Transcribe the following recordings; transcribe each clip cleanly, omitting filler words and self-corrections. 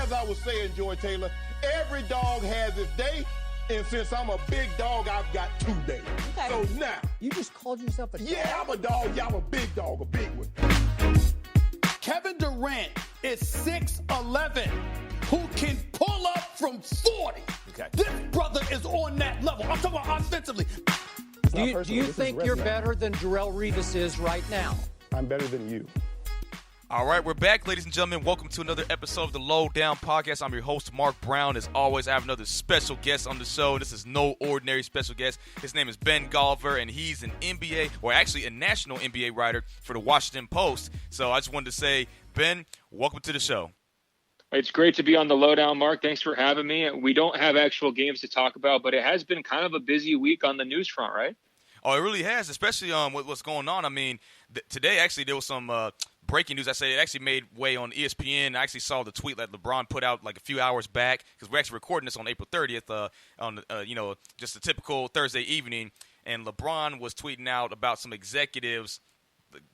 as I was saying, Joy Taylor, every dog has its day. And since I'm a big dog, I've got 2 days. Okay. So now. You just called yourself a dog? Yeah, I'm a dog. Yeah, I'm a big dog, a big one. Kevin Durant is 6'11", who can pull up from 40. Okay. This brother is on that level. I'm talking about offensively. Do you think you're better than Darrelle Revis is right now? I'm better than you. All right, we're back, ladies and gentlemen. Welcome to another episode of the Low Down Podcast. I'm your host, Mark Brown. As always, I have another special guest on the show. This is no ordinary special guest. His name is Ben Golliver, and he's an NBA, or actually a national NBA writer for the Washington Post. So I just wanted to say, Ben, welcome to the show. It's great to be on the Lowdown, Mark. Thanks for having me. We don't have actual games to talk about, but it has been kind of a busy week on the news front, right? Oh, it really has, especially with what's going on. I mean, today actually there was some breaking news. I say it actually made way on ESPN. I actually saw the tweet that LeBron put out like a few hours back because we're actually recording this on April 30th, on just a typical Thursday evening. And LeBron was tweeting out about some executives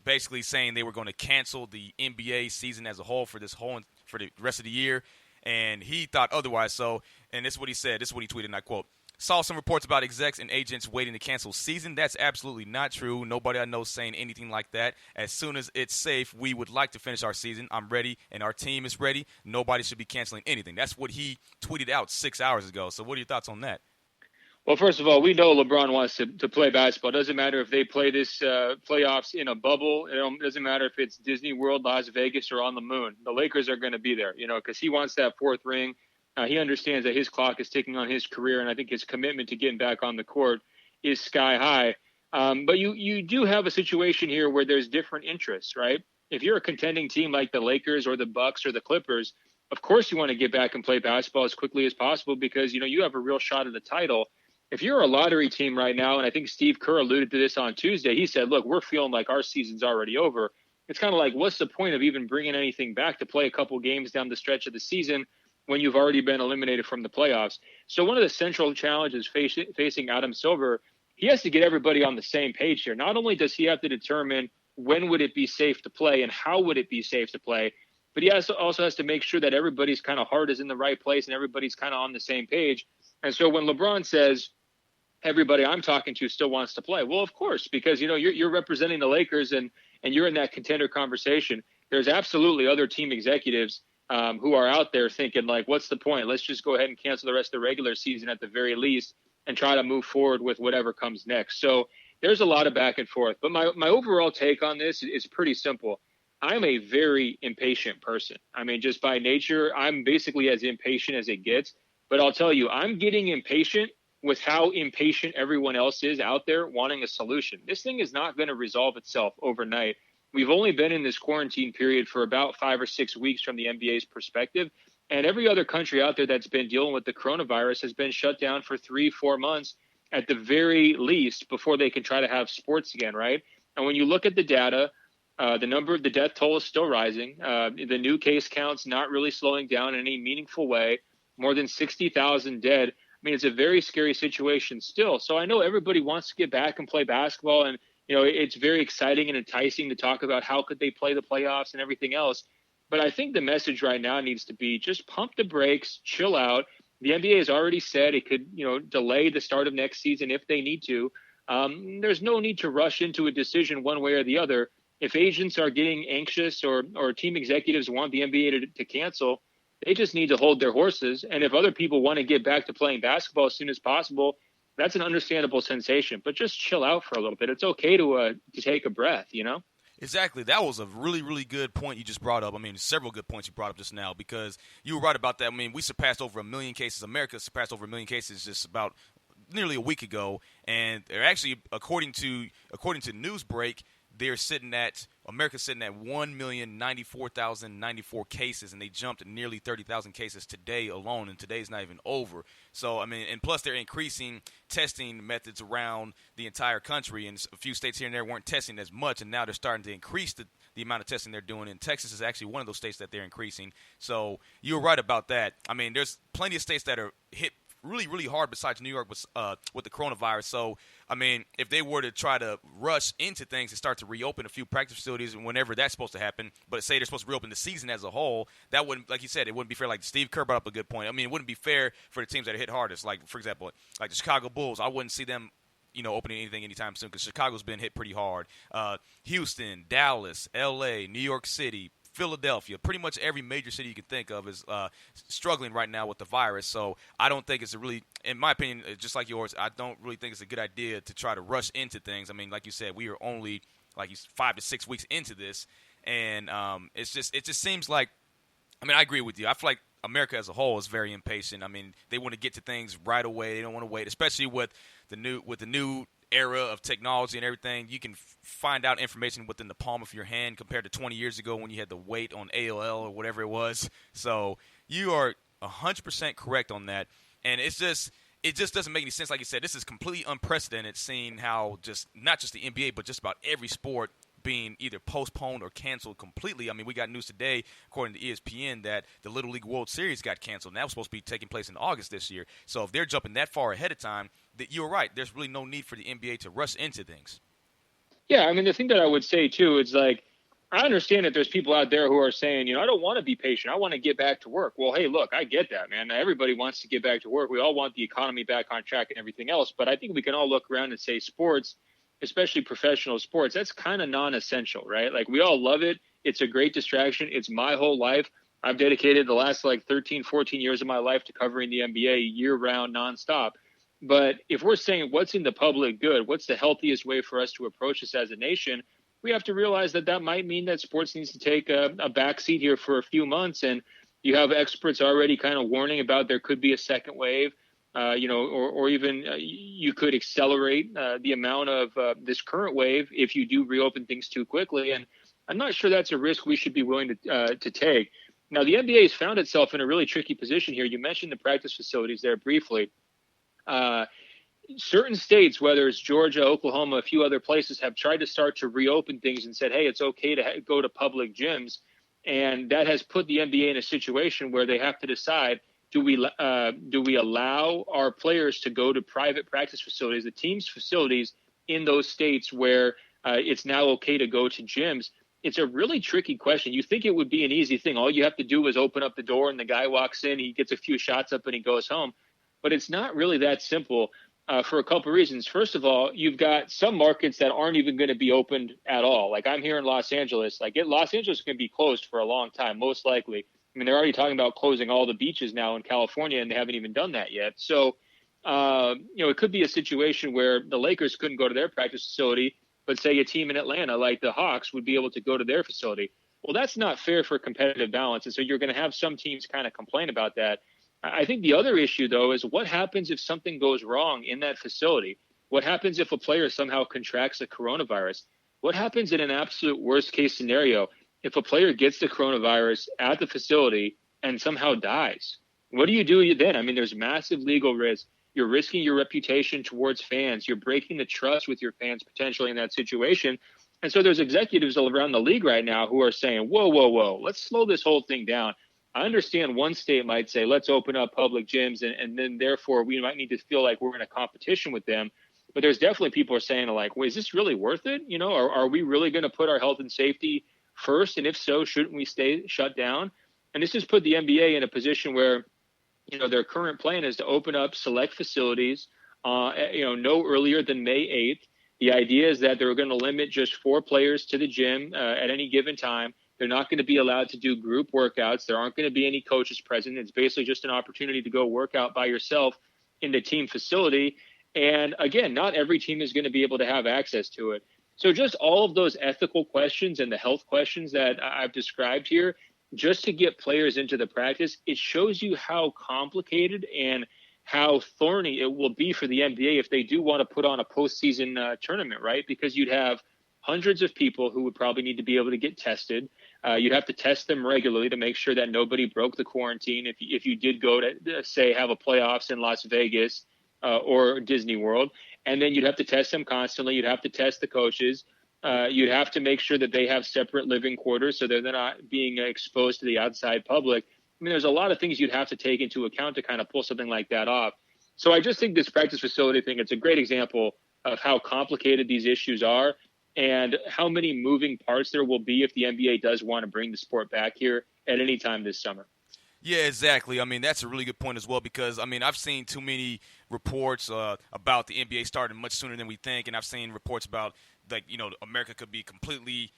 basically saying they were going to cancel the NBA season as a whole for the rest of the year. And he thought otherwise. So, and this is what he said. This is what he tweeted, and I quote, "Saw some reports about execs and agents waiting to cancel season. That's absolutely not true. Nobody I know is saying anything like that. As soon as it's safe, we would like to finish our season. I'm ready, and our team is ready. Nobody should be canceling anything." That's what he tweeted out 6 hours ago. So what are your thoughts on that? Well, first of all, we know LeBron wants to play basketball. It doesn't matter if they play this playoffs in a bubble. It doesn't matter if it's Disney World, Las Vegas, or on the moon. The Lakers are going to be there, because he wants that fourth ring. He understands that his clock is ticking on his career, and I think his commitment to getting back on the court is sky high. But you do have a situation here where there's different interests, right? If you're a contending team like the Lakers or the Bucks or the Clippers, of course you want to get back and play basketball as quickly as possible because, you have a real shot at the title. If you're a lottery team right now, and I think Steve Kerr alluded to this on Tuesday, he said, look, we're feeling like our season's already over. It's kind of like, what's the point of even bringing anything back to play a couple games down the stretch of the season when you've already been eliminated from the playoffs? So one of the central challenges facing Adam Silver, he has to get everybody on the same page here. Not only does he have to determine when would it be safe to play and how would it be safe to play, but he also has to make sure that everybody's kind of heart is in the right place and everybody's kind of on the same page. And so when LeBron says, everybody I'm talking to still wants to play, well, of course, because, you're representing the Lakers and you're in that contender conversation. There's absolutely other team executives who are out there thinking, like, what's the point? Let's just go ahead and cancel the rest of the regular season at the very least and try to move forward with whatever comes next. So there's a lot of back and forth. But my overall take on this is pretty simple. I'm a very impatient person. I mean, just by nature, I'm basically as impatient as it gets. But I'll tell you, I'm getting impatient with how impatient everyone else is out there wanting a solution. This thing is not going to resolve itself overnight. We've only been in this quarantine period for about 5 or 6 weeks from the NBA's perspective. And every other country out there that's been dealing with the coronavirus has been shut down for 3-4 months at the very least before they can try to have sports again, right? And when you look at the data, the death toll is still rising. The new case count's not really slowing down in any meaningful way. More than 60,000 dead. I mean, it's a very scary situation still. So I know everybody wants to get back and play basketball. And, it's very exciting and enticing to talk about how could they play the playoffs and everything else. But I think the message right now needs to be just pump the brakes, chill out. The NBA has already said it could, delay the start of next season if they need to. There's no need to rush into a decision one way or the other. If agents are getting anxious or team executives want the NBA to cancel, they just need to hold their horses. And if other people want to get back to playing basketball as soon as possible, that's an understandable sensation. But just chill out for a little bit. It's okay to take a breath, Exactly. That was a really, really good point you just brought up. I mean, several good points you brought up just now because you were right about that. I mean, we surpassed over 1 million cases. America surpassed over 1 million cases just about nearly a week ago. And they're actually, according to Newsbreak, America's sitting at 1,094,094 cases, and they jumped nearly 30,000 cases today alone, and today's not even over. So, I mean, and plus they're increasing testing methods around the entire country, and a few states here and there weren't testing as much, and now they're starting to increase the amount of testing they're doing, and Texas is actually one of those states that they're increasing. So you're right about that. I mean, there's plenty of states that are hit really, really hard besides New York with the coronavirus. So, I mean, if they were to try to rush into things and start to reopen a few practice facilities whenever that's supposed to happen, but say they're supposed to reopen the season as a whole, that wouldn't, like you said, it wouldn't be fair. Like Steve Kerr brought up a good point. I mean, it wouldn't be fair for the teams that are hit hardest. Like, for example, like the Chicago Bulls, I wouldn't see them, opening anything anytime soon because Chicago's been hit pretty hard. Houston, Dallas, L.A., New York City, Philadelphia, pretty much every major city you can think of is struggling right now with the virus. So I don't think it's in my opinion, just like yours, I don't really think it's a good idea to try to rush into things. I mean, like you said, we are only 5 to 6 weeks into this, and it just seems like, I mean, I agree with you. I feel like America as a whole is very impatient. I mean, they want to get to things right away. They don't want to wait, especially with the new era of technology and everything. You can find out information within the palm of your hand compared to 20 years ago when you had to wait on AOL or whatever it was. So you are 100% correct on that. And it just doesn't make any sense. Like you said, this is completely unprecedented, seeing how not just the NBA, but just about every sport being either postponed or canceled completely. I mean, we got news today, according to ESPN, that the Little League World Series got canceled, and that was supposed to be taking place in August this year. So if they're jumping that far ahead of time, you're right. There's really no need for the NBA to rush into things. Yeah, I mean, the thing that I would say, too, is like, I understand that there's people out there who are saying, I don't want to be patient. I want to get back to work. Well, hey, look, I get that, man. Everybody wants to get back to work. We all want the economy back on track and everything else. But I think we can all look around and say sports, especially professional sports, that's kind of non-essential, right? Like, we all love it. It's a great distraction. It's my whole life. I've dedicated the last 13, 14 years of my life to covering the NBA year-round, nonstop. But if we're saying what's in the public good, what's the healthiest way for us to approach this as a nation, we have to realize that might mean that sports needs to take a backseat here for a few months. And you have experts already kind of warning about there could be a second wave. Or even you could accelerate the amount of this current wave if you do reopen things too quickly. And I'm not sure that's a risk we should be willing to take. Now, the NBA has found itself in a really tricky position here. You mentioned the practice facilities there briefly. Certain states, whether it's Georgia, Oklahoma, a few other places, have tried to start to reopen things and said, hey, it's okay to go to public gyms. And that has put the NBA in a situation where they have to decide, do we allow our players to go to private practice facilities, the team's facilities in those states where it's now okay to go to gyms? It's a really tricky question. You think it would be an easy thing. All you have to do is open up the door and the guy walks in, he gets a few shots up and he goes home. But it's not really that simple for a couple of reasons. First of all, you've got some markets that aren't even going to be opened at all. Like I'm here in Los Angeles. Los Angeles is going to be closed for a long time, most likely. I mean, they're already talking about closing all the beaches now in California, and they haven't even done that yet. So, it could be a situation where the Lakers couldn't go to their practice facility, but say a team in Atlanta, like the Hawks, would be able to go to their facility. Well, that's not fair for competitive balance. And so you're going to have some teams kind of complain about that. I think the other issue, though, is what happens if something goes wrong in that facility? What happens if a player somehow contracts the coronavirus? What happens in an absolute worst case scenario if a player gets the coronavirus at the facility and somehow dies? What do you do then? I mean, there's massive legal risk. You're risking your reputation towards fans. You're breaking the trust with your fans potentially in that situation. And so there's executives around the league right now who are saying, whoa, let's slow this whole thing down. I understand one state might say, let's open up public gyms, and then therefore we might need to feel like we're in a competition with them. But there's definitely people are saying, like, well, is this really worth it? Are we really going to put our health and safety first? And if so, shouldn't we stay shut down? And this has put the NBA in a position where, their current plan is to open up select facilities, no earlier than May 8th. The idea is that they're going to limit just 4 players to the gym at any given time. They're not going to be allowed to do group workouts. There aren't going to be any coaches present. It's basically just an opportunity to go work out by yourself in the team facility. And again, not every team is going to be able to have access to it. So just all of those ethical questions and the health questions that I've described here, just to get players into the practice, it shows you how complicated and how thorny it will be for the NBA if they do want to put on a postseason tournament, right? Because you'd have hundreds of people who would probably need to be able to get tested. You'd have to test them regularly to make sure that nobody broke the quarantine. If you did go to, say, have a playoffs in Las Vegas or Disney World, and then you'd have to test them constantly. You'd have to test the coaches. You'd have to make sure that they have separate living quarters so they're not being exposed to the outside public. I mean, there's a lot of things you'd have to take into account to kind of pull something like that off. So I just think this practice facility thing, it's a great example of how complicated these issues are and how many moving parts there will be if the NBA does want to bring the sport back here at any time this summer. Yeah, exactly. I mean, that's a really good point as well because, I mean, I've seen too many reports about the NBA starting much sooner than we think, and I've seen reports about, like, America could be completely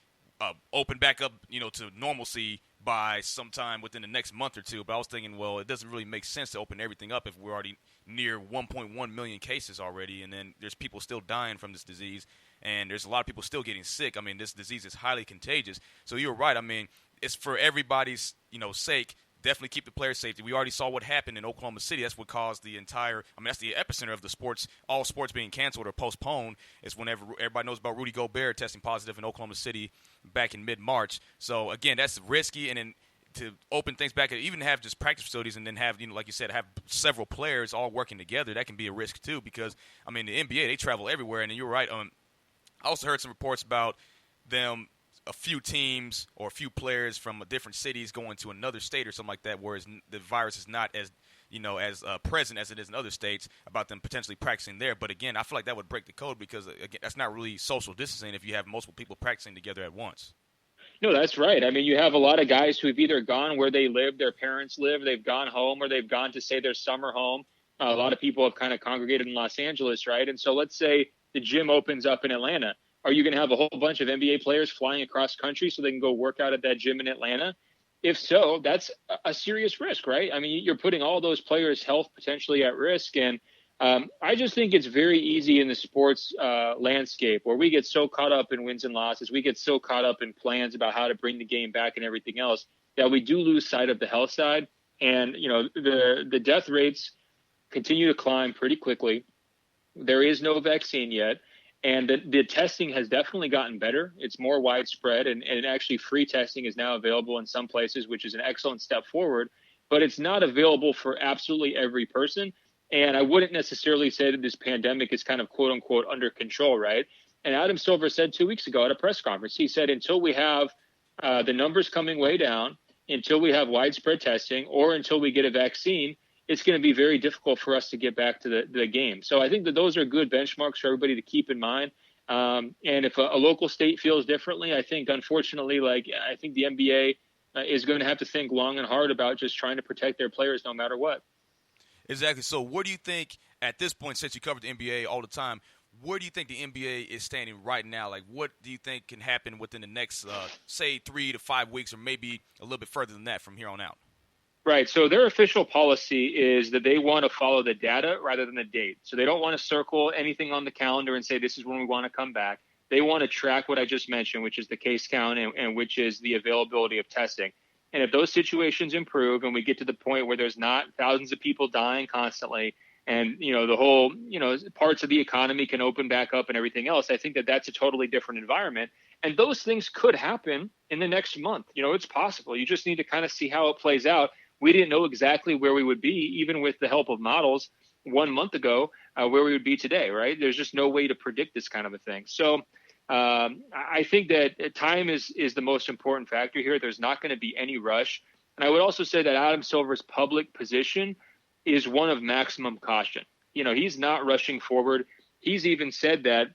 open back up, to normalcy by sometime within the next month or two. But I was thinking, well, it doesn't really make sense to open everything up if we're already near 1.1 million cases already, and then there's people still dying from this disease, and there's a lot of people still getting sick. I mean, this disease is highly contagious. So you're right. I mean, it's for everybody's, sake. Definitely keep the players' safety. We already saw what happened in Oklahoma City. That's what caused that's the epicenter of the sports, all sports being canceled or postponed, is whenever everybody knows about Rudy Gobert testing positive in Oklahoma City back in mid-March. So, again, that's risky. And then to open things back, even have just practice facilities and then have, like you said, have several players all working together, that can be a risk too because, I mean, the NBA, they travel everywhere. And you're right. I also heard some reports about them, a few teams or a few players from different cities going to another state or something like that, whereas the virus is not as present as it is in other states, about them potentially practicing there. But again, I feel like that would break the code because, again, that's not really social distancing if you have multiple people practicing together at once. No, that's right. I mean, you have a lot of guys who have either gone where they live, their parents live, they've gone home, or they've gone to, say, their summer home. A lot of people have kind of congregated in Los Angeles, right? And so let's say the gym opens up in Atlanta. Are you going to have a whole bunch of NBA players flying across country so they can go work out at that gym in Atlanta? If so, that's a serious risk, right? I mean, you're putting all those players' health potentially at risk. And I just think it's very easy in the sports landscape where we get so caught up in wins and losses, we get so caught up in plans about how to bring the game back and everything else, that we do lose sight of the health side. And, the death rates continue to climb pretty quickly. There is no vaccine yet. And the testing has definitely gotten better. It's more widespread, and actually free testing is now available in some places, which is an excellent step forward. But it's not available for absolutely every person. And I wouldn't necessarily say that this pandemic is kind of, quote unquote, under control, right? And Adam Silver said 2 weeks ago at a press conference, he said, until we have the numbers coming way down, until we have widespread testing, or until we get a vaccine, it's going to be very difficult for us to get back to the game. So I think that those are good benchmarks for everybody to keep in mind. And if a local state feels differently, I think, unfortunately, I think the NBA is going to have to think long and hard about just trying to protect their players no matter what. Exactly. So what do you think at this point, since you covered the NBA all the time, where do you think the NBA is standing right now? Like, what do you think can happen within the next, say, 3 to 5 weeks, or maybe a little bit further than that from here on out? Right. So their official policy is that they want to follow the data rather than the date. So they don't want to circle anything on the calendar and say this is when we want to come back. They want to track what I just mentioned, which is the case count and which is the availability of testing. And if those situations improve and we get to the point where there's not thousands of people dying constantly and, the whole, parts of the economy can open back up and everything else, I think that that's a totally different environment. And those things could happen in the next month. It's possible. You just need to kind of see how it plays out. We didn't know exactly where we would be, even with the help of models 1 month ago, where we would be today, right? There's just no way to predict this kind of a thing. So I think that time is the most important factor here. There's not going to be any rush. And I would also say that Adam Silver's public position is one of maximum caution. He's not rushing forward. He's even said that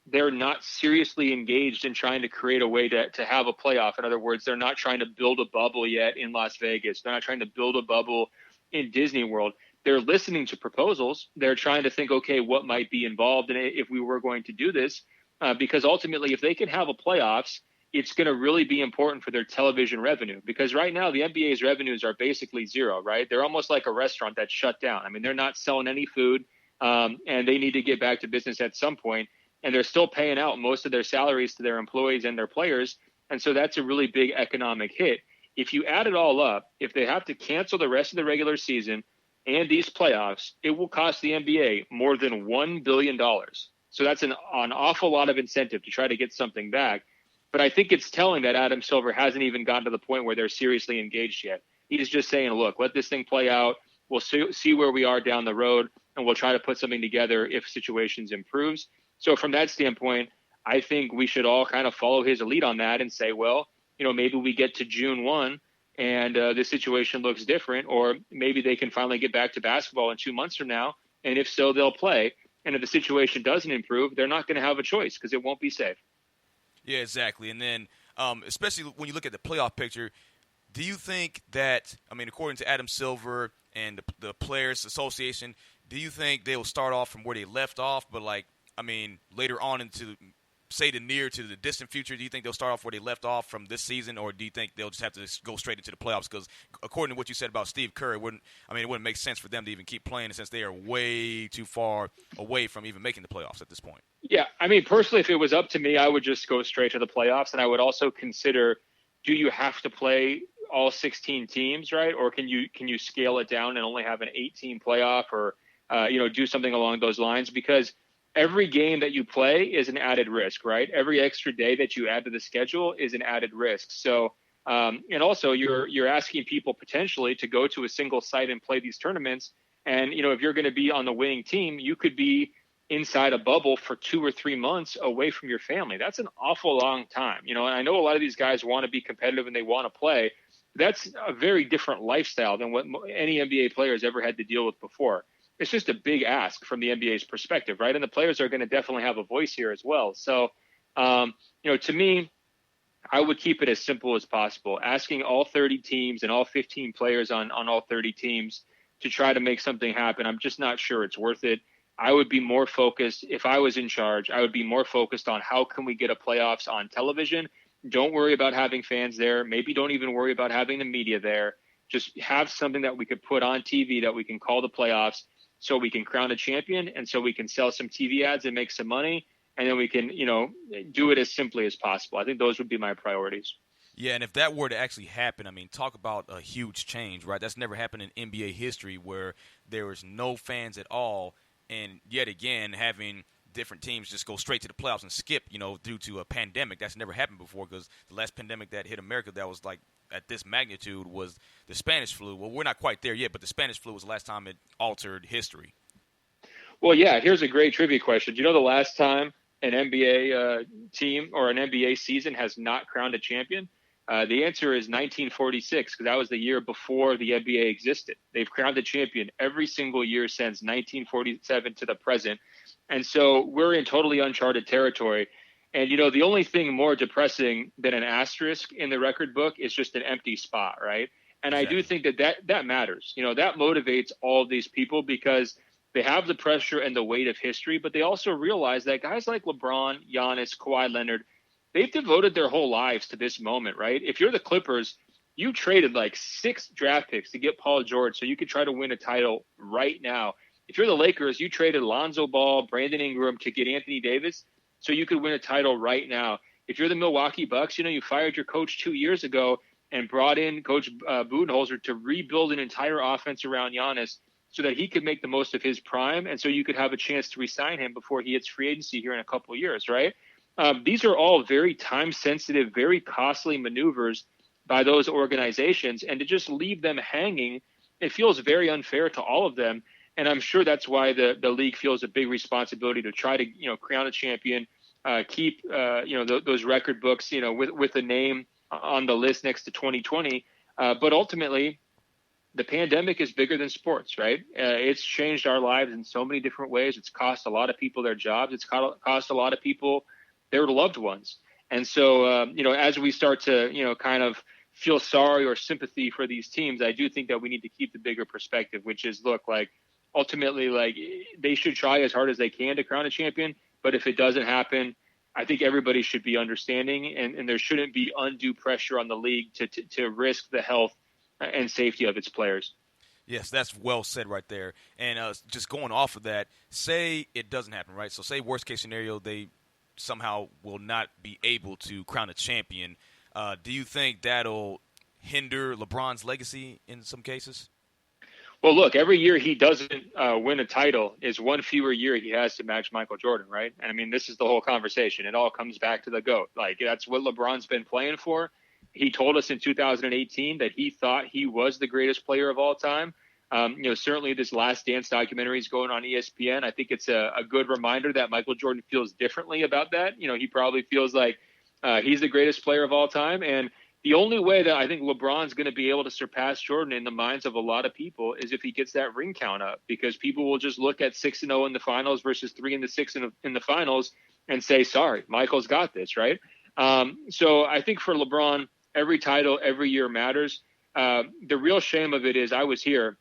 they're not seriously engaged in trying to create a way to have a playoff. In other words, they're not trying to build a bubble yet in Las Vegas. They're not trying to build a bubble in Disney World. They're listening to proposals. They're trying to think, okay, what might be involved in it if we were going to do this? Because ultimately, if they can have a playoffs, it's going to really be important for their television revenue. Because right now, the NBA's revenues are basically zero, right? They're almost like a restaurant that's shut down. I mean, they're not selling any food, and they need to get back to business at some point. And they're still paying out most of their salaries to their employees and their players. And so that's a really big economic hit. If you add it all up, if they have to cancel the rest of the regular season and these playoffs, it will cost the NBA more than $1 billion. So that's an awful lot of incentive to try to get something back. But I think it's telling that Adam Silver hasn't even gotten to the point where they're seriously engaged yet. He's just saying, look, let this thing play out. We'll see where we are down the road, and we'll try to put something together if situations improves. So from that standpoint, I think we should all kind of follow his lead on that and say, well, maybe we get to June 1 and the situation looks different, or maybe they can finally get back to basketball in 2 months from now And if so, they'll play. And if the situation doesn't improve, they're not going to have a choice because it won't be safe. Yeah, exactly. And then especially when you look at the playoff picture, do you think that, I mean, according to Adam Silver and the Players Association, do you think they will start off from where they left off, but later on into, say, the near to the distant future? Do you think they'll start off where they left off from this season, or do you think they'll just have to go straight into the playoffs? Because according to what you said about Steve Kerr, it wouldn't make sense for them to even keep playing since they are way too far away from even making the playoffs at this point. Yeah, I mean, personally, if it was up to me, I would just go straight to the playoffs, and I would also consider, do you have to play all 16 teams, right? Or can you scale it down and only have an 8-team playoff, or do something along those lines? Because every game that you play is an added risk, right? Every extra day that you add to the schedule is an added risk. So, and also you're asking people potentially to go to a single site and play these tournaments. And, if you're going to be on the winning team, you could be inside a bubble for 2 or 3 months away from your family. That's an awful long time. And I know a lot of these guys want to be competitive and they want to play. That's a very different lifestyle than what any NBA player has ever had to deal with before. It's just a big ask from the NBA's perspective, right? And the players are going to definitely have a voice here as well. So, to me, I would keep it as simple as possible, asking all 30 teams and all 15 players on all 30 teams to try to make something happen. I'm just not sure it's worth it. I would be more focused, if I was in charge, I would be more focused on how can we get a playoffs on television. Don't worry about having fans there. Maybe don't even worry about having the media there. Just have something that we could put on TV that we can call the playoffs, so we can crown a champion, and so we can sell some TV ads and make some money, and then we can, do it as simply as possible. I think those would be my priorities. Yeah, and if that were to actually happen, talk about a huge change, right? That's never happened in NBA history where there was no fans at all, and yet again having different teams just go straight to the playoffs and skip, due to a pandemic. That's never happened before, because the last pandemic that hit America that was like at this magnitude was the Spanish flu. Well, we're not quite there yet, but the Spanish flu was the last time it altered history. Well, yeah, here's a great trivia question. Do you know the last time an NBA team or an NBA season has not crowned a champion? The answer is 1946, because that was the year before the NBA existed. They've crowned a champion every single year since 1947 to the present. And so we're in totally uncharted territory. And, the only thing more depressing than an asterisk in the record book is just an empty spot, right? And exactly. I do think that matters. That motivates all of these people because they have the pressure and the weight of history, but they also realize that guys like LeBron, Giannis, Kawhi Leonard, they've devoted their whole lives to this moment, right? If you're the Clippers, you traded like 6 draft picks to get Paul George so you could try to win a title right now. If you're the Lakers, you traded Lonzo Ball, Brandon Ingram to get Anthony Davis so you could win a title right now. If you're the Milwaukee Bucks, you fired your coach 2 years ago and brought in Coach Budenholzer to rebuild an entire offense around Giannis so that he could make the most of his prime, and so you could have a chance to re-sign him before he hits free agency here in a couple of years, right? These are all very time-sensitive, very costly maneuvers by those organizations, and to just leave them hanging, it feels very unfair to all of them. And I'm sure that's why the league feels a big responsibility to try to crown a champion, keep those record books with a name on the list next to 2020. But ultimately, the pandemic is bigger than sports, right? It's changed our lives in so many different ways. It's cost a lot of people their jobs. It's cost a lot of people their loved ones. And so, as we start to, kind of feel sorry or sympathy for these teams, I do think that we need to keep the bigger perspective, which is, look, like, ultimately, like, they should try as hard as they can to crown a champion. But if it doesn't happen, I think everybody should be understanding, and there shouldn't be undue pressure on the league to risk the health and safety of its players. Yes, that's well said right there. And just going off of that, say it doesn't happen, right? So say worst case scenario, they somehow will not be able to crown a champion. Do you think that'll hinder LeBron's legacy in some cases? Well, look, every year he doesn't win a title is one fewer year he has to match Michael Jordan, right? And I mean, this is the whole conversation. It all comes back to the GOAT. Like, that's what LeBron's been playing for. He told us in 2018 that he thought he was the greatest player of all time. Certainly this Last Dance documentary is going on ESPN. I think it's a good reminder that Michael Jordan feels differently about that. He probably feels like he's the greatest player of all time. And The only way that I think LeBron's going to be able to surpass Jordan in the minds of a lot of people is if he gets that ring count up, because people will just look at 6-0 in the finals versus 3-6 in the finals and say, sorry, Michael's got this, right? So I think for LeBron, every title, every year matters. The real shame of it is I was here.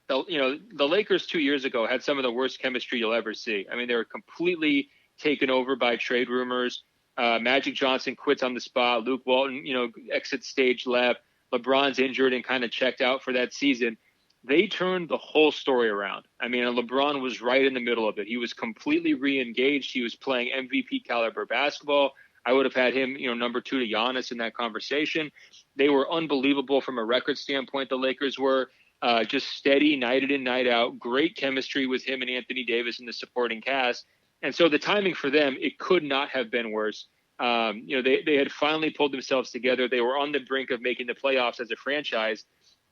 The Lakers 2 years ago had some of the worst chemistry you'll ever see. I mean, they were completely taken over by trade rumors. Magic Johnson quits on the spot. Luke Walton, exits stage left. LeBron's injured and kind of checked out for that season. They turned the whole story around. I mean, LeBron was right in the middle of it. He was completely re-engaged. He was playing MVP caliber basketball. I would have had him, number 2 to Giannis in that conversation. They were unbelievable from a record standpoint. The Lakers were just steady, night in, night out. Great chemistry with him and Anthony Davis in the supporting cast. And so the timing for them, it could not have been worse. They had finally pulled themselves together. They were on the brink of making the playoffs as a franchise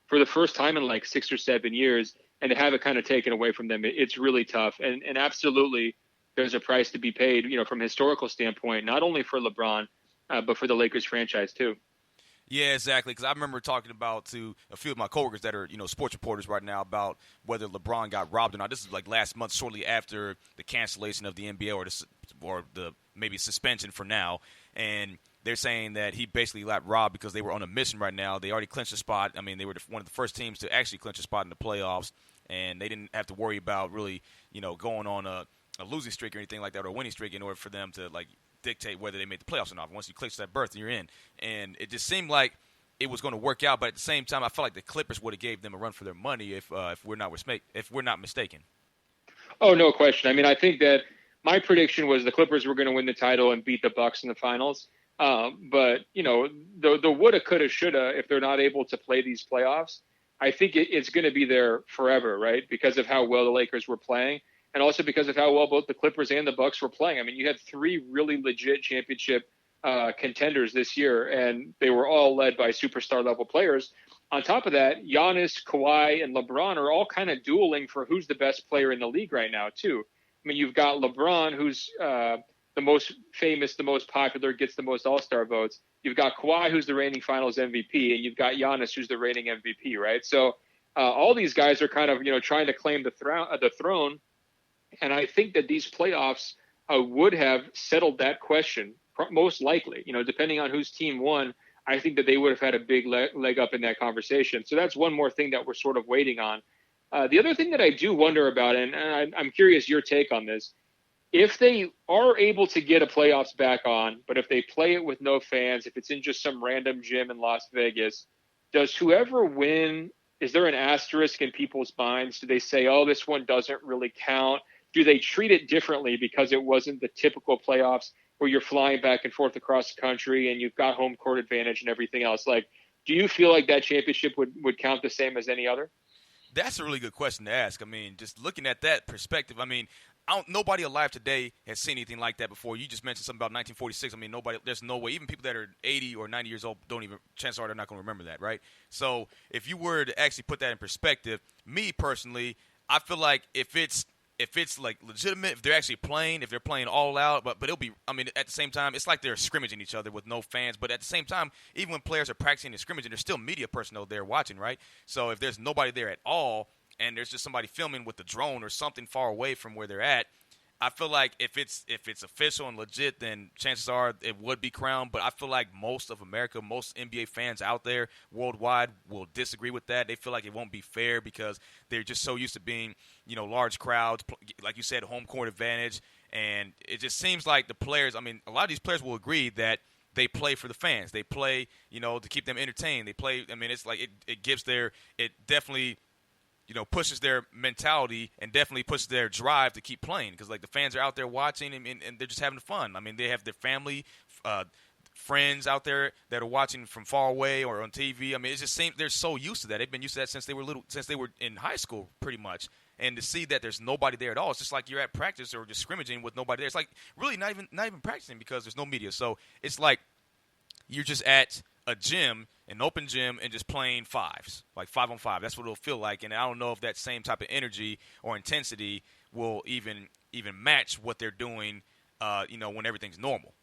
for the first time in like 6 or 7 years, and to have it kind of taken away from them, it's really tough. And absolutely, there's a price to be paid, from a historical standpoint, not only for LeBron, but for the Lakers franchise too. Yeah, exactly. Because I remember talking about to a few of my coworkers that are, sports reporters right now about whether LeBron got robbed or not. This is like last month, shortly after the cancellation of the NBA or the maybe suspension for now. And they're saying that he basically got robbed because they were on a mission right now. They already clinched a spot. I mean, they were one of the first teams to actually clinch a spot in the playoffs, and they didn't have to worry about really, going on a losing streak or anything like that, or a winning streak in order for them to dictate whether they made the playoffs or not. Once you clinch that berth, you're in. And it just seemed like it was going to work out, but at the same time, I felt like the Clippers would have gave them a run for their money if we're not mistaken. Oh, no question. I mean, I think that my prediction was the Clippers were going to win the title and beat the Bucks in the finals. But the woulda, coulda, shoulda, if they're not able to play these playoffs, I think it's going to be there forever, right? Because of how well the Lakers were playing. And also because of how well both the Clippers and the Bucks were playing. I mean, you had 3 really legit championship contenders this year, and they were all led by superstar-level players. On top of that, Giannis, Kawhi, and LeBron are all kind of dueling for who's the best player in the league right now, too. I mean, you've got LeBron, who's the most famous, the most popular, gets the most All-Star votes. You've got Kawhi, who's the reigning Finals MVP, and you've got Giannis, who's the reigning MVP, right? So all these guys are kind of, trying to claim the throne. And I think that these playoffs would have settled that question, most likely. Depending on whose team won, I think that they would have had a big leg up in that conversation. So that's one more thing that we're sort of waiting on. The other thing that I do wonder about, and I'm curious your take on this, if they are able to get a playoffs back on, but if they play it with no fans, if it's in just some random gym in Las Vegas, does whoever win, is there an asterisk in people's minds? Do they say, oh, this one doesn't really count? Do they treat it differently because it wasn't the typical playoffs where you're flying back and forth across the country and you've got home court advantage and everything else? Do you feel like that championship would count the same as any other? That's a really good question to ask. I mean, just looking at that perspective, I mean, nobody alive today has seen anything like that before. You just mentioned something about 1946. I mean, there's no way. Even people that are 80 or 90 years old chances are they're not going to remember that, right? So if you were to actually put that in perspective, me personally, I feel like if it's like legitimate, if they're actually playing, if they're playing all out, but it'll be, I mean, at the same time, it's like they're scrimmaging each other with no fans. But at the same time, even when players are practicing and scrimmaging, there's still media personnel there watching, right? So if there's nobody there at all, and there's just somebody filming with the drone or something far away from where they're at, I feel like if it's official and legit, then chances are it would be crowned. But I feel like most of America, most NBA fans out there worldwide will disagree with that. They feel like it won't be fair because they're just so used to being, large crowds, like you said, home court advantage. And it just seems like the players, I mean, a lot of these players will agree that they play for the fans. They play, to keep them entertained. They play, I mean, it's like it definitely pushes their mentality and definitely pushes their drive to keep playing because, the fans are out there watching and they're just having fun. I mean, they have their family, friends out there that are watching from far away or on TV. I mean, it just seems they're so used to that. They've been used to that since they were in high school pretty much. And to see that there's nobody there at all, it's just like you're at practice or just scrimmaging with nobody there. It's like really not even practicing because there's no media. So it's like you're just at a gym, an open gym, and just playing fives, like 5-on-5. That's what it'll feel like. And I don't know if that same type of energy or intensity will even match what they're doing, when everything's normal.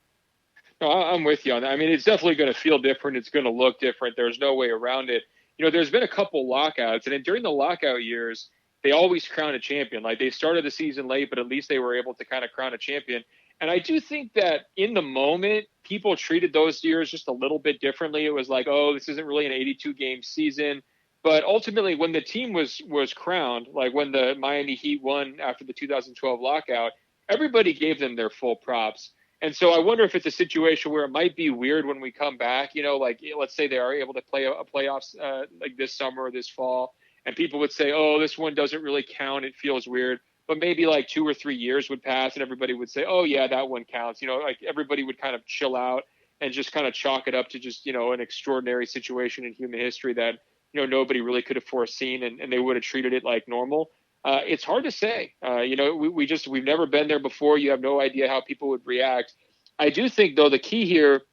No, I'm with you on that. I mean, it's definitely going to feel different. It's going to look different. There's no way around it. There's been a couple lockouts, and then during the lockout years, they always crown a champion. Like, they started the season late, but at least they were able to kind of crown a champion. And I do think that in the moment, people treated those years just a little bit differently. It was like, oh, this isn't really an 82-game season. But ultimately, when the team was crowned, like when the Miami Heat won after the 2012 lockout, everybody gave them their full props. And so I wonder if it's a situation where it might be weird when we come back, like let's say they are able to play a playoffs like this summer or this fall, and people would say, oh, this one doesn't really count. It feels weird. But maybe like 2 or 3 years would pass and everybody would say, oh, yeah, that one counts. Like everybody would kind of chill out and just kind of chalk it up to just, an extraordinary situation in human history that, nobody really could have foreseen, and they would have treated it like normal. It's hard to say. We've never been there before. You have no idea how people would react. I do think, though, the key here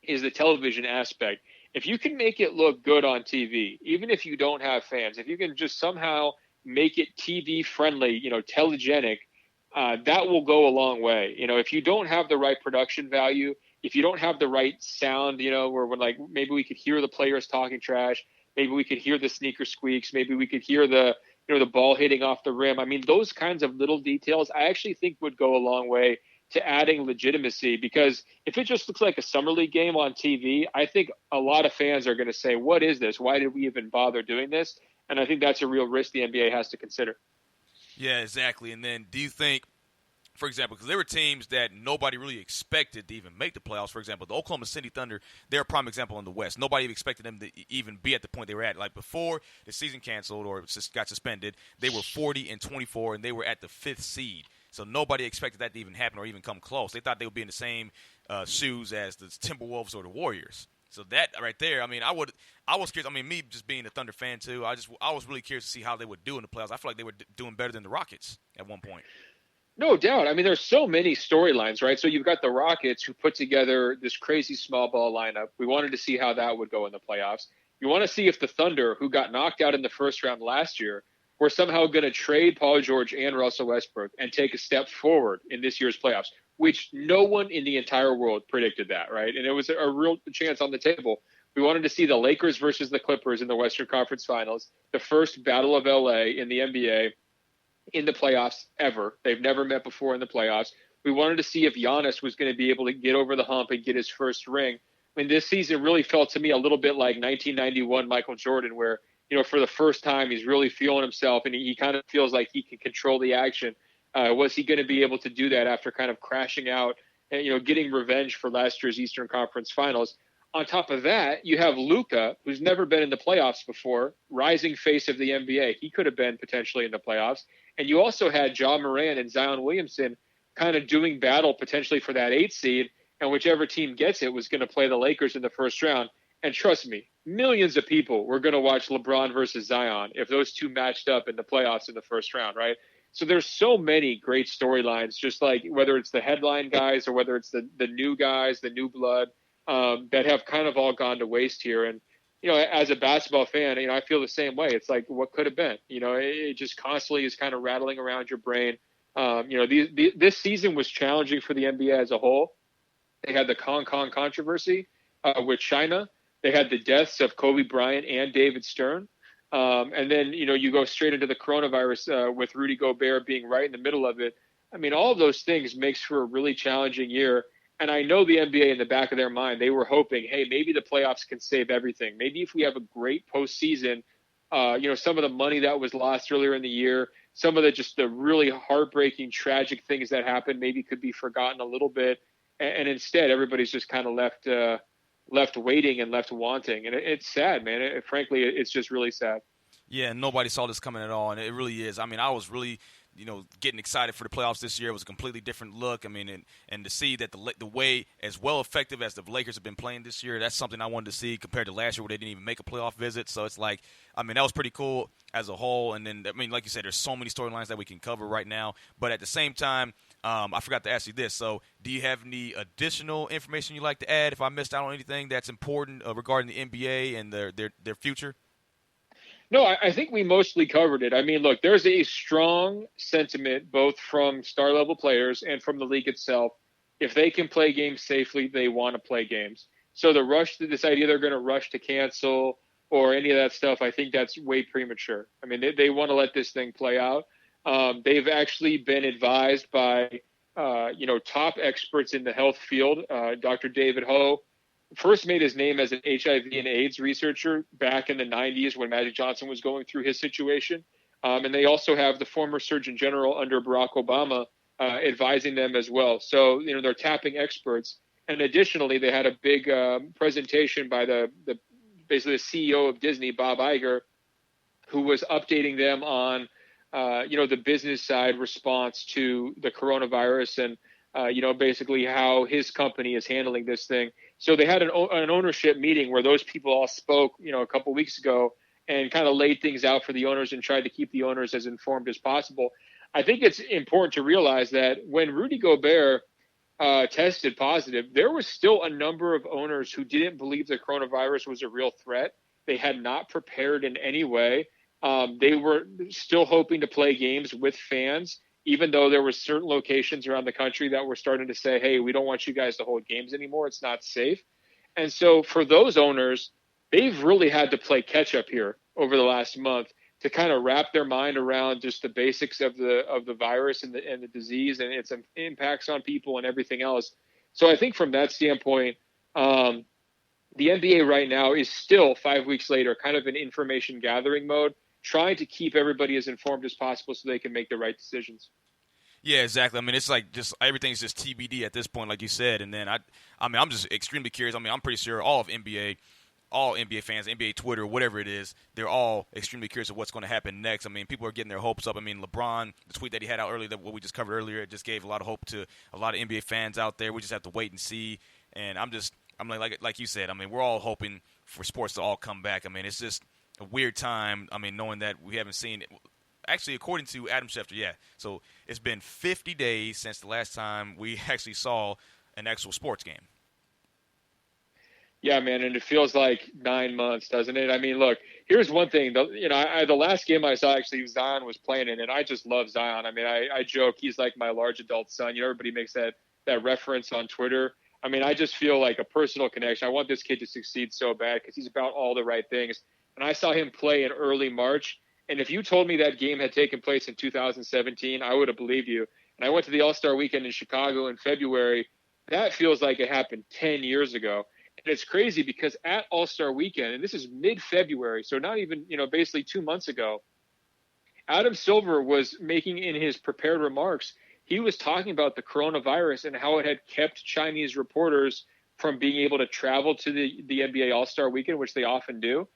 is the television aspect. If you can make it look good on TV, even if you don't have fans, if you can just somehow make it TV friendly, telegenic, that will go a long way. If you don't have the right production value, if you don't have the right sound, where when like maybe we could hear the players talking trash, maybe we could hear the sneaker squeaks, maybe we could hear the ball hitting off the rim. I mean, those kinds of little details I actually think would go a long way to adding legitimacy, because if it just looks like a summer league game on TV, I think a lot of fans are going to say, what is this? Why did we even bother doing this? And I think that's a real risk the NBA has to consider. Yeah, exactly. And then do you think, for example, because there were teams that nobody really expected to even make the playoffs. For example, the Oklahoma City Thunder, they're a prime example in the West. Nobody even expected them to even be at the point they were at. Like before the season canceled or got suspended, they were 40-24, and they were at the 5th seed. So nobody expected that to even happen or even come close. They thought they would be in the same shoes as the Timberwolves or the Warriors. So that right there, I mean, I was curious. I mean, me just being a Thunder fan too, I was really curious to see how they would do in the playoffs. I feel like they were doing better than the Rockets at one point. No doubt. I mean, there's so many storylines, right? So you've got the Rockets, who put together this crazy small ball lineup. We wanted to see how that would go in the playoffs. You want to see if the Thunder, who got knocked out in the first round last year, were somehow going to trade Paul George and Russell Westbrook and take a step forward in this year's playoffs, which no one in the entire world predicted that, right? And it was a real chance on the table. We wanted to see the Lakers versus the Clippers in the Western Conference Finals, the first Battle of LA in the NBA in the playoffs ever. They've never met before in the playoffs. We wanted to see if Giannis was going to be able to get over the hump and get his first ring. I mean, this season really felt to me a little bit like 1991 Michael Jordan, where, for the first time, he's really feeling himself, and he kind of feels like he can control the action. Was he going to be able to do that after kind of crashing out and, getting revenge for last year's Eastern Conference Finals? On top of that, you have Luka, who's never been in the playoffs before, rising face of the NBA. He could have been potentially in the playoffs. And you also had Ja Morant and Zion Williamson kind of doing battle potentially for that 8th seed, and whichever team gets it was going to play the Lakers in the first round. And trust me, millions of people were going to watch LeBron versus Zion if those two matched up in the playoffs in the first round, right? So there's so many great storylines, just like whether it's the headline guys or whether it's the new guys, the new blood, that have kind of all gone to waste here. And, as a basketball fan, I feel the same way. It's like, what could have been? It just constantly is kind of rattling around your brain. This season was challenging for the NBA as a whole. They had the controversy with China. They had the deaths of Kobe Bryant and David Stern. And then, you go straight into the coronavirus with Rudy Gobert being right in the middle of it. I mean, all of those things makes for a really challenging year. And I know the NBA in the back of their mind, they were hoping, hey, maybe the playoffs can save everything. Maybe if we have a great postseason, some of the money that was lost earlier in the year, some of the really heartbreaking, tragic things that happened maybe could be forgotten a little bit. And instead, everybody's just kind of left waiting and left wanting. And it's sad, man. Frankly, it's just really sad. Yeah, nobody saw this coming at all, and it really is. I mean, I was really getting excited for the playoffs this year. It was a completely different look. I mean, and to see that the way as well effective as the Lakers have been playing this year, that's something I wanted to see compared to last year where they didn't even make a playoff visit. So it's like, I mean, that was pretty cool as a whole. And then, I mean, like you said, there's so many storylines that we can cover right now. But at the same time, I forgot to ask you this. So do you have any additional information you'd like to add if I missed out on anything that's important regarding the NBA and their future? No, I think we mostly covered it. I mean, look, there's a strong sentiment both from star-level players and from the league itself If they can play games safely, they want to play games. So the rush to this idea they're going to rush to cancel or any of that stuff, I think that's way premature. I mean, they want to let this thing play out. They've actually been advised by, top experts in the health field. Dr. David Ho first made his name as an HIV and AIDS researcher back in the 90s when Magic Johnson was going through his situation. And they also have the former Surgeon General under Barack Obama advising them as well. So, they're tapping experts. And additionally, they had a big presentation by basically the CEO of Disney, Bob Iger, who was updating them on, the business side response to the coronavirus and, basically how his company is handling this thing. So they had an ownership meeting where those people all spoke, a couple weeks ago and kind of laid things out for the owners and tried to keep the owners as informed as possible. I think it's important to realize that when Rudy Gobert tested positive, there was still a number of owners who didn't believe the coronavirus was a real threat. They had not prepared in any way. They were still hoping to play games with fans, even though there were certain locations around the country that were starting to say, hey, we don't want you guys to hold games anymore. It's not safe. And so for those owners, they've really had to play catch up here over the last month to kind of wrap their mind around just the basics of the virus and the disease and its impacts on people and everything else. So I think from that standpoint, the NBA right now is still 5 weeks later, kind of in information gathering mode, trying to keep everybody as informed as possible so they can make the right decisions. Yeah, exactly. I mean, it's like just everything's just TBD at this point, like you said. And then I'm just extremely curious. I mean, I'm pretty sure all NBA fans, NBA Twitter, whatever it is, they're all extremely curious of what's going to happen next. I mean, people are getting their hopes up. I mean, LeBron, the tweet that he had out earlier, that what we just covered earlier, it just gave a lot of hope to a lot of NBA fans out there. We just have to wait and see. And I'm like you said, I mean, we're all hoping for sports to all come back. I mean, it's just a weird time. I mean, knowing that we haven't seen it. Actually, according to Adam Schefter, yeah. So it's been 50 days since the last time we actually saw an actual sports game. Yeah, man, and it feels like 9 months, doesn't it? I mean, look, here's one thing. The last game I saw, actually, Zion was playing in, and I just love Zion. I mean, I joke he's like my large adult son. Everybody makes that reference on Twitter. I mean, I just feel like a personal connection. I want this kid to succeed so bad because he's about all the right things. And I saw him play in early March, and if you told me that game had taken place in 2017, I would have believed you. And I went to the All-Star Weekend in Chicago in February. That feels like it happened 10 years ago. And it's crazy because at All-Star Weekend, and this is mid-February, so not even, basically 2 months ago, Adam Silver was making in his prepared remarks, he was talking about the coronavirus and how it had kept Chinese reporters from being able to travel to the NBA All-Star Weekend, which they often do,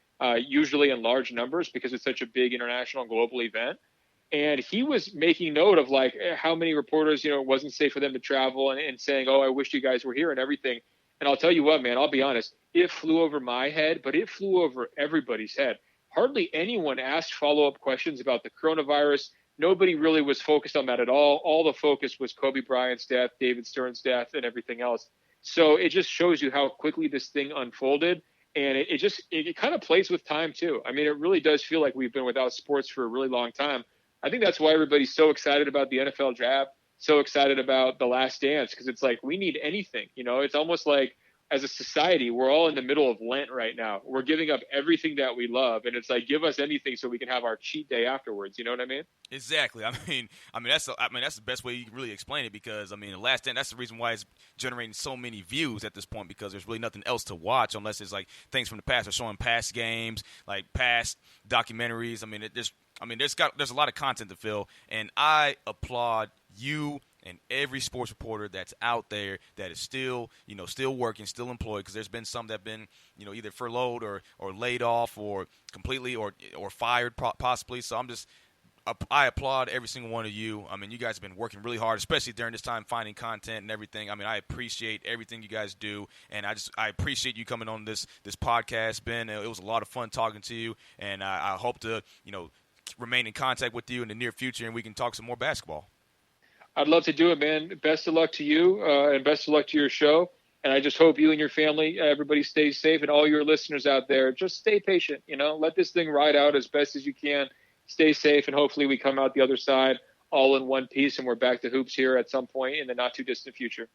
usually in large numbers because it's such a big international global event. And he was making note of like how many reporters, it wasn't safe for them to travel and saying, oh, I wish you guys were here and everything. And I'll tell you what, man, I'll be honest, it flew over my head, but it flew over everybody's head. Hardly anyone asked follow-up questions about the coronavirus. Nobody really was focused on that at all. All the focus was Kobe Bryant's death, David Stern's death, and everything else. So it just shows you how quickly this thing unfolded. And it kind of plays with time, too. I mean, it really does feel like we've been without sports for a really long time. I think that's why everybody's so excited about the NFL draft, so excited about The Last Dance, because it's like we need anything. It's almost like as a society, we're all in the middle of Lent right now. We're giving up everything that we love, and it's like give us anything so we can have our cheat day afterwards. You know what I mean? Exactly. I mean that's the best way you can really explain it because The Last Dance. That's the reason why it's generating so many views at this point because there's really nothing else to watch unless it's like things from the past. They're showing past games, like past documentaries. There's a lot of content to fill, and I applaud you and every sports reporter that's out there that is still working, still employed, because there's been some that have been, either furloughed or laid off or completely or fired possibly. So I applaud every single one of you. I mean, you guys have been working really hard, especially during this time, finding content and everything. I mean, I appreciate everything you guys do, and I appreciate you coming on this podcast, Ben. It was a lot of fun talking to you, and I hope to, remain in contact with you in the near future, and we can talk some more basketball. I'd love to do it, man. Best of luck to you, and best of luck to your show. And I just hope you and your family, everybody stays safe, and all your listeners out there, just stay patient. Let this thing ride out as best as you can. Stay safe, and hopefully we come out the other side all in one piece, and we're back to hoops here at some point in the not too distant future.